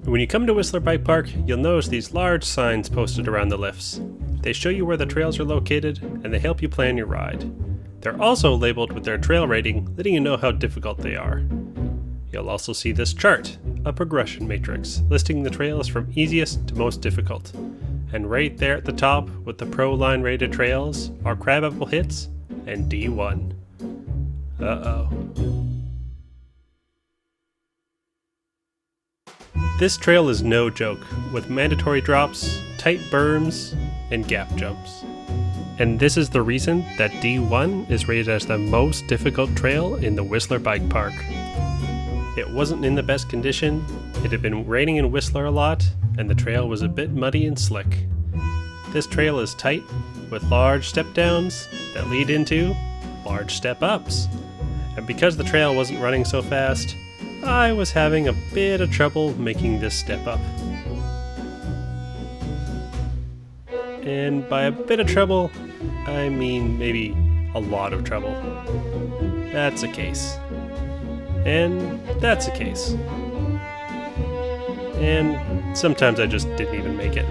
When you come to Whistler Bike Park, you'll notice these large signs posted around the lifts. They show you where the trails are located, and they help you plan your ride. They're also labeled with their trail rating, letting you know how difficult they are. You'll also see this chart, a progression matrix, listing the trails from easiest to most difficult. And right there at the top, with the Pro Line rated trails, are Crabapple Hits and D1. Uh-oh. This trail is no joke, with mandatory drops, tight berms, and gap jumps. And this is the reason that D1 is rated as the most difficult trail in the Whistler Bike Park. It wasn't in the best condition, it had been raining in Whistler a lot, and the trail was a bit muddy and slick. This trail is tight, with large step downs that lead into large step ups. And because the trail wasn't running so fast, I was having a bit of trouble making this step up. And by a bit of trouble, I mean maybe a lot of trouble. That's a case. And that's a case. And sometimes I just didn't even make it.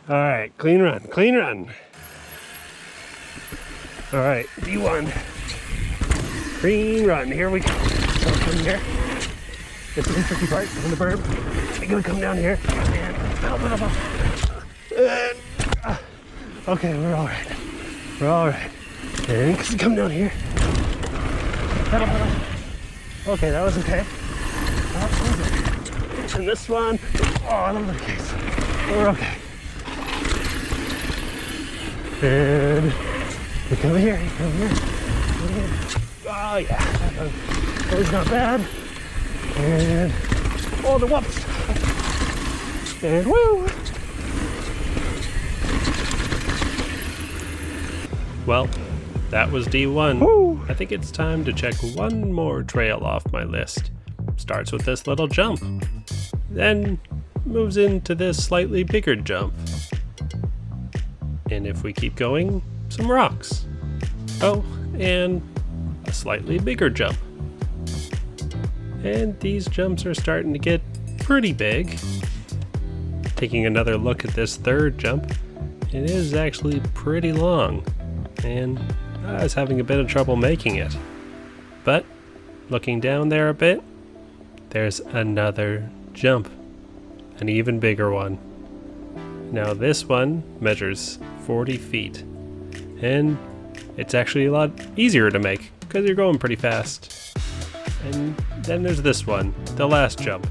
Alright, clean run, clean run. Alright, D1. Clean run, here we go. So come here. This is the tricky part on the berm. I'm gonna come down here and okay, we're alright. We're alright. And come down here. Okay, that was okay. And this one, oh, I love the case. We're okay. And you come here, you come here. Oh yeah, that was not bad. And oh, the whoops. And woo. Well, that was D1. Woo. I think it's time to check one more trail off my list. Starts with this little jump, then moves into this slightly bigger jump. And if we keep going, some rocks. Oh, and a slightly bigger jump. And these jumps are starting to get pretty big. Taking another look at this third jump, it is actually pretty long, and I was having a bit of trouble making it. But looking down there a bit, there's another jump, an even bigger one. Now this one measures 40 feet, and it's actually a lot easier to make because you're going pretty fast. And then there's this one, the last jump.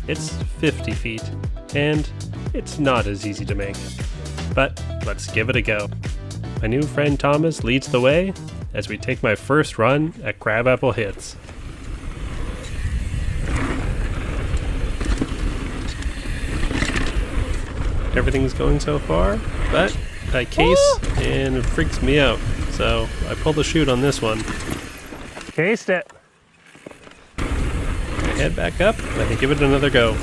It's 50 feet, and it's not as easy to make. But let's give it a go. My new friend Thomas leads the way as we take my first run at Crabapple Hits. Everything's going so far, but I case and it freaks me out, so I pull the chute on this one. Cased it. I head back up and I give it another go.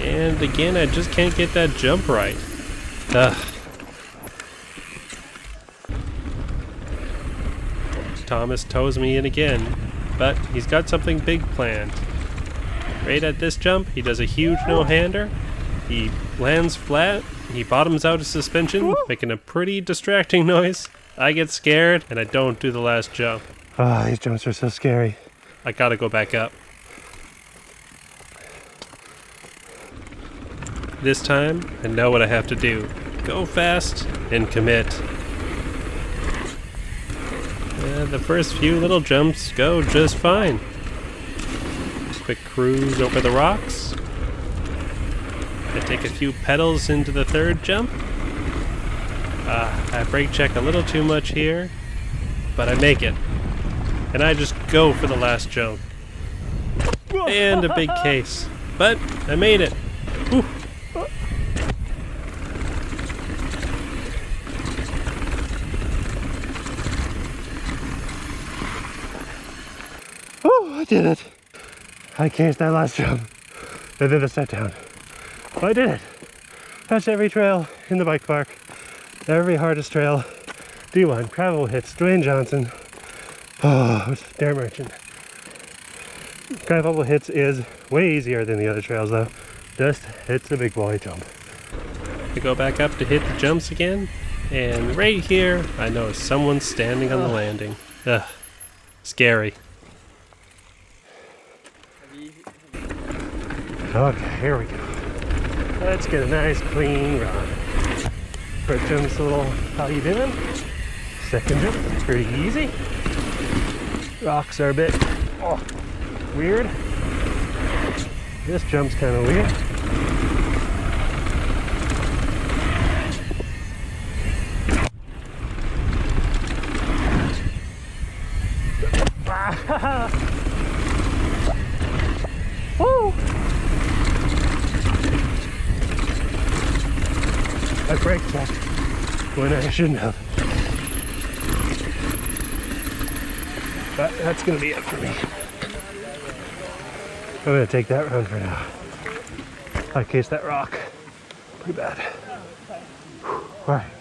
And again, I just can't get that jump right. Ugh. Thomas tows me in again, but he's got something big planned. Right at this jump, he does a huge no-hander. He lands flat, he bottoms out his suspension, making a pretty distracting noise. I get scared, and I don't do the last jump. Ah, these jumps are so scary. I gotta go back up. This time, I know what I have to do. Go fast and commit. The first few little jumps go just fine. Quick cruise over the rocks. I take a few pedals into the third jump. I brake check a little too much here, but I make it. And I just go for the last jump. And a big case. But I made it. Whew. I did it. I cased that last jump. I did the step down. I did it. That's every trail in the bike park. Every hardest trail. D1, Crabapple hits Dwayne Johnson. Oh, Dare Merchant. Crabapple hits is way easier than the other trails though. Just hits a big boy jump. I go back up to hit the jumps again, and right here I notice someone standing on the landing. Ugh, scary. Okay, here we go. Let's get a nice clean run. First jump's a little, how you doing? Second jump, pretty easy. Rocks are a bit weird. This jump's kind of weird. Woo! I braked checked when I shouldn't have. But that's gonna be it for me. I'm gonna take that run for now. I cased that rock pretty bad. All right,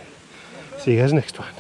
see you guys next one.